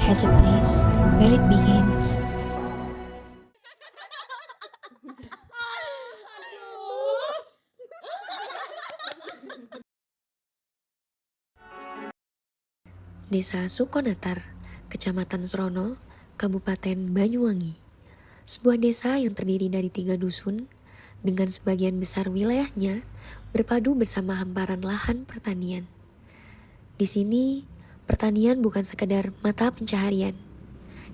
has a place where it begins. Desa Sukonatar, Kecamatan Srono, Kabupaten Banyuwangi. Sebuah desa yang terdiri dari 3 dusun, dengan sebagian besar wilayahnya berpadu bersama hamparan lahan pertanian. Di sini, pertanian bukan sekedar mata pencaharian.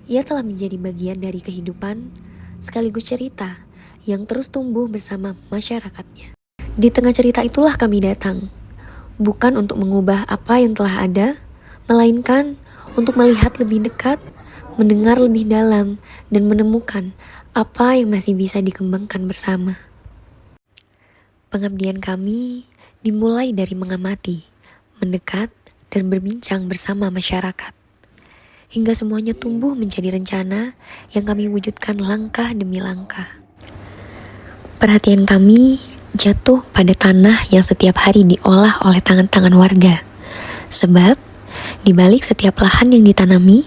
Ia telah menjadi bagian dari kehidupan, sekaligus cerita yang terus tumbuh bersama masyarakatnya. Di tengah cerita itulah kami datang, bukan untuk mengubah apa yang telah ada, melainkan untuk melihat lebih dekat, mendengar lebih dalam, dan menemukan apa yang masih bisa dikembangkan bersama. Pengabdian kami dimulai dari mengamati, mendekat, dan berbincang bersama masyarakat. Hingga semuanya tumbuh menjadi rencana yang kami wujudkan langkah demi langkah. Perhatian kami jatuh pada tanah yang setiap hari diolah oleh tangan-tangan warga. Sebab di balik setiap lahan yang ditanami,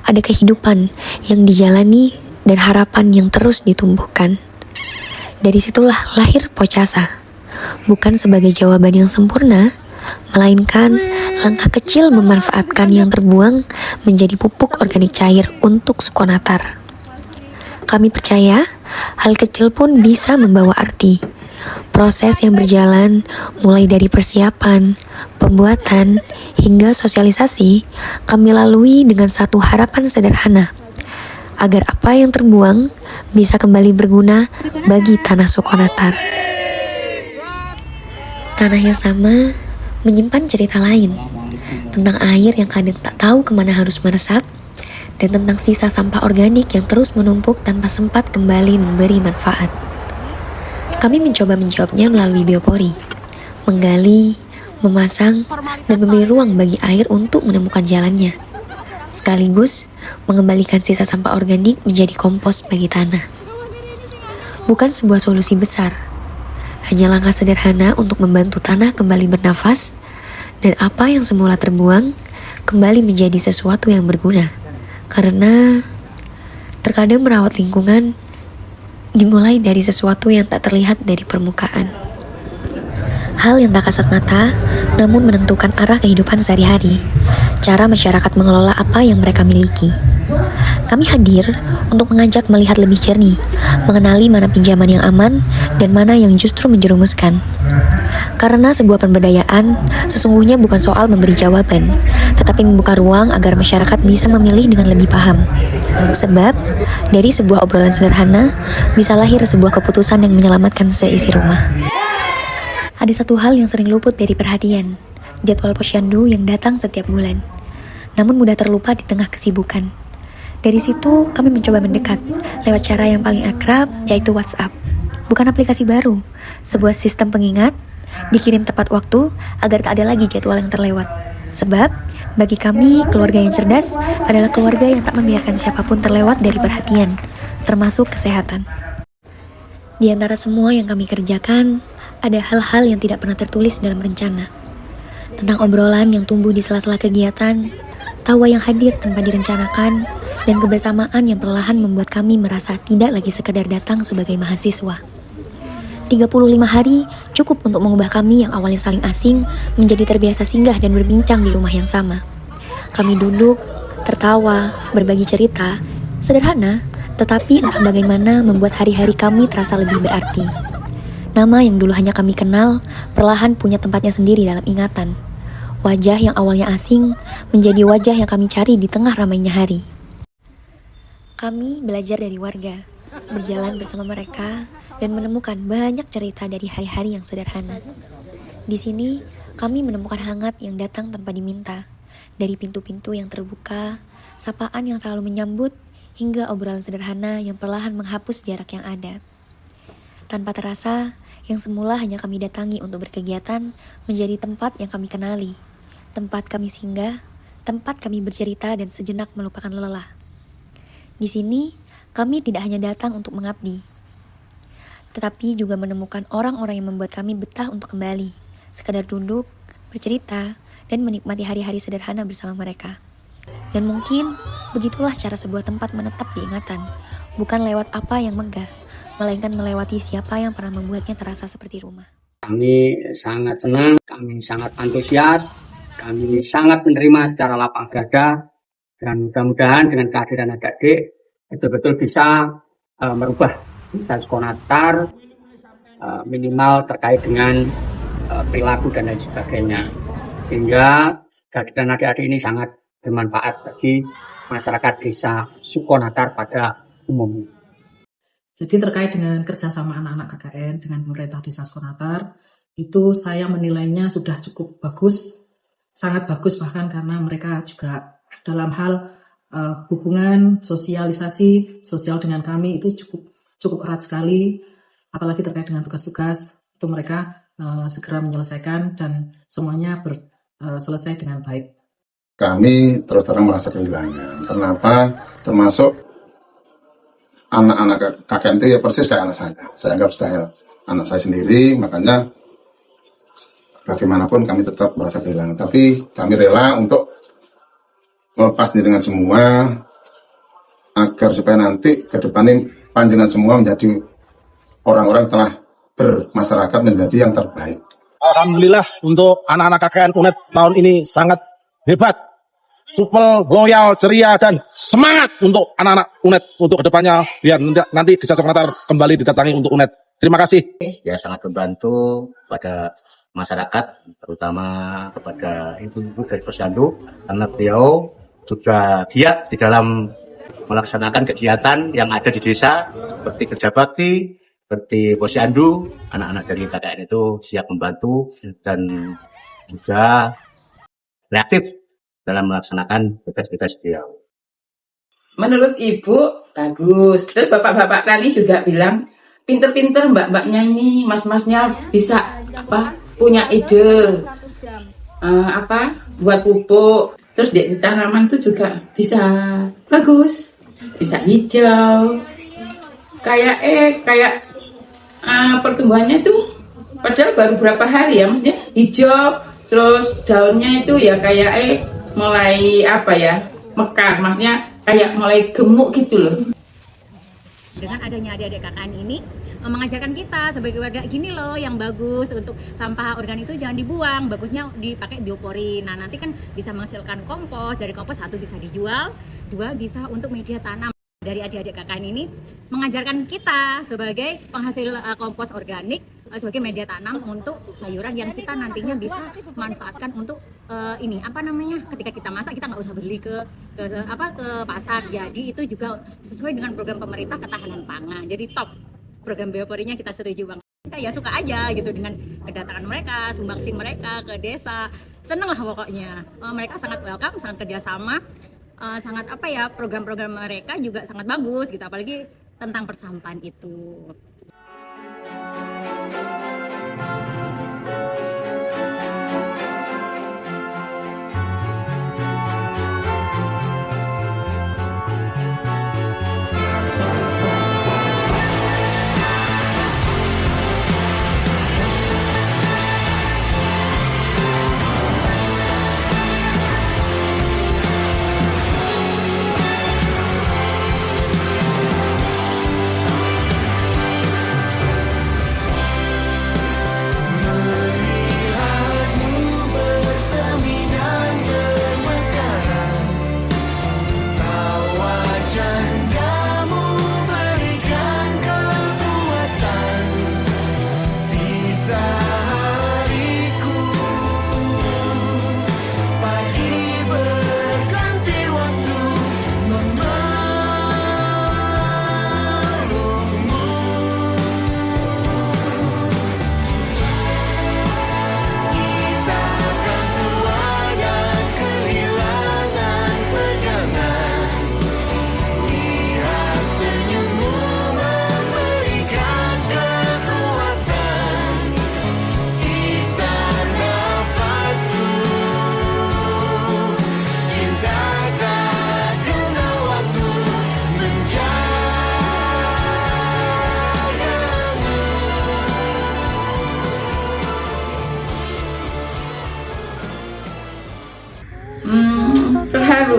ada kehidupan yang dijalani dan harapan yang terus ditumbuhkan. Dari situlah lahir Pocasa, bukan sebagai jawaban yang sempurna, melainkan langkah kecil memanfaatkan yang terbuang menjadi pupuk organik cair untuk Sukonatar. Kami percaya hal kecil pun bisa membawa arti. Proses yang berjalan mulai dari persiapan, pembuatan, hingga sosialisasi kami lalui dengan satu harapan sederhana, agar apa yang terbuang bisa kembali berguna bagi tanah Sukonatar. Tanah yang sama menyimpan cerita lain, tentang air yang kadang tak tahu kemana harus meresap, dan tentang sisa sampah organik yang terus menumpuk tanpa sempat kembali memberi manfaat. Kami mencoba menjawabnya melalui biopori, menggali, memasang, dan memberi ruang bagi air untuk menemukan jalannya, sekaligus mengembalikan sisa sampah organik menjadi kompos bagi tanah. Bukan sebuah solusi besar, hanya langkah sederhana untuk membantu tanah kembali bernafas, dan apa yang semula terbuang kembali menjadi sesuatu yang berguna. Karena terkadang merawat lingkungan dimulai dari sesuatu yang tak terlihat dari permukaan. Hal yang tak kasat mata, namun menentukan arah kehidupan sehari-hari. Cara masyarakat mengelola apa yang mereka miliki. Kami hadir untuk mengajak melihat lebih jernih, mengenali mana pinjaman yang aman dan mana yang justru menjerumuskan. Karena sebuah pemberdayaan sesungguhnya bukan soal memberi jawaban, tetapi membuka ruang agar masyarakat bisa memilih dengan lebih paham. Sebab, dari sebuah obrolan sederhana, bisa lahir sebuah keputusan yang menyelamatkan seisi rumah. Ada satu hal yang sering luput dari perhatian, jadwal posyandu yang datang setiap bulan, namun mudah terlupa di tengah kesibukan. Dari situ, kami mencoba mendekat, lewat cara yang paling akrab, yaitu WhatsApp. Bukan aplikasi baru, sebuah sistem pengingat, dikirim tepat waktu agar tak ada lagi jadwal yang terlewat. Sebab, bagi kami, keluarga yang cerdas adalah keluarga yang tak membiarkan siapapun terlewat dari perhatian, termasuk kesehatan. Di antara semua yang kami kerjakan, ada hal-hal yang tidak pernah tertulis dalam rencana. Tentang obrolan yang tumbuh di sela-sela kegiatan, tawa yang hadir tanpa direncanakan, dan kebersamaan yang perlahan membuat kami merasa tidak lagi sekedar datang sebagai mahasiswa. 35 hari cukup untuk mengubah kami yang awalnya saling asing menjadi terbiasa singgah dan berbincang di rumah yang sama. Kami duduk, tertawa, berbagi cerita, sederhana, tetapi entah bagaimana membuat hari-hari kami terasa lebih berarti. Nama yang dulu hanya kami kenal, perlahan punya tempatnya sendiri dalam ingatan. Wajah yang awalnya asing menjadi wajah yang kami cari di tengah ramainya hari. Kami belajar dari warga, berjalan bersama mereka, dan menemukan banyak cerita dari hari-hari yang sederhana. Di sini, kami menemukan hangat yang datang tanpa diminta, dari pintu-pintu yang terbuka, sapaan yang selalu menyambut, hingga obrolan sederhana yang perlahan menghapus jarak yang ada. Tanpa terasa, yang semula hanya kami datangi untuk berkegiatan, menjadi tempat yang kami kenali, tempat kami singgah, tempat kami bercerita dan sejenak melupakan lelah. Di sini, kami tidak hanya datang untuk mengabdi, tetapi juga menemukan orang-orang yang membuat kami betah untuk kembali, sekadar duduk, bercerita, dan menikmati hari-hari sederhana bersama mereka. Dan mungkin begitulah cara sebuah tempat menetap di ingatan, bukan lewat apa yang megah, melainkan melewati siapa yang pernah membuatnya terasa seperti rumah. Kami sangat senang, kami sangat antusias, kami sangat menerima secara lapang dada, dan mudah-mudahan dengan kehadiran adik-adik betul-betul bisa merubah desa Sukonatar, minimal terkait dengan perilaku dan lain sebagainya, sehingga kehadiran adik-adik ini sangat bermanfaat bagi masyarakat desa Sukonatar pada umumnya. Jadi terkait dengan kerjasama anak-anak KKN dengan pemerintah desa Sukonatar, itu saya menilainya sudah cukup bagus, sangat bagus bahkan, karena mereka juga dalam hal hubungan sosialisasi sosial dengan kami itu cukup erat sekali, apalagi terkait dengan tugas-tugas itu mereka segera menyelesaikan dan semuanya selesai dengan baik. Kami terus terang merasa kehilangan. Kenapa? Termasuk anak-anak KKN itu ya persis kayak anak saya. Saya anggap sudah anak saya sendiri, makanya bagaimanapun kami tetap merasa kehilangan. Tapi kami rela untuk melepas ini dengan semua, agar supaya nanti ke depan ini panjenengan semua menjadi orang-orang setelah bermasyarakat menjadi yang terbaik. Alhamdulillah untuk anak-anak KKN UNED tahun ini sangat hebat, supel, loyal, ceria, dan semangat untuk anak-anak UNED untuk kedepannya, biar nanti desa Sukonatar kembali didatangi untuk UNED. Terima kasih. Ya, sangat membantu pada masyarakat, terutama kepada ibu-ibu dari Posyandu, karena beliau juga giat di dalam melaksanakan kegiatan yang ada di desa, seperti kerja bakti, seperti Posyandu. Anak-anak dari KKN itu siap membantu dan juga reaktif dalam melaksanakan tugas-tugas beliau. Menurut Ibu bagus. Terus bapak-bapak tadi juga bilang pinter-pinter mbak-mbaknya ini, mas-masnya bisa punya ide buat pupuk. Terus di tanaman itu juga bisa bagus, bisa hijau. Kayak pertumbuhannya tuh padahal baru berapa hari ya, maksudnya hijau. Terus daunnya itu ya kayak mulai mekar, maksudnya kayak mulai gemuk gitu loh. Dengan adanya adik-adik KKN ini mengajarkan kita sebagai warga, gini loh yang bagus untuk sampah organik itu jangan dibuang, bagusnya dipakai biopori. Nah nanti kan bisa menghasilkan kompos, dari kompos satu bisa dijual, dua bisa untuk media tanam. Dari adik-adik KKN ini mengajarkan kita sebagai penghasil kompos organik, sebagai media tanam untuk sayuran yang kita nantinya bisa manfaatkan untuk ketika kita masak kita nggak usah beli ke pasar. Jadi itu juga sesuai dengan program pemerintah ketahanan pangan. Jadi top program bioporinya, kita setuju banget. Kita ya suka aja gitu dengan kedatangan mereka, sumbangsih mereka ke desa, seneng lah pokoknya. Mereka sangat welcome, sangat kerjasama. Sangat program-program mereka juga sangat bagus gitu, apalagi tentang persampahan itu.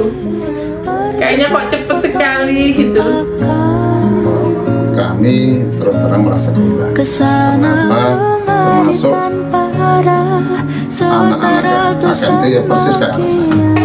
tahu. Kayaknya kok cepet sekali gitu. Kami terus terang merasa gembira. Kenapa? Termasuk anak-anak KKN itu ya persis kayak anak saya.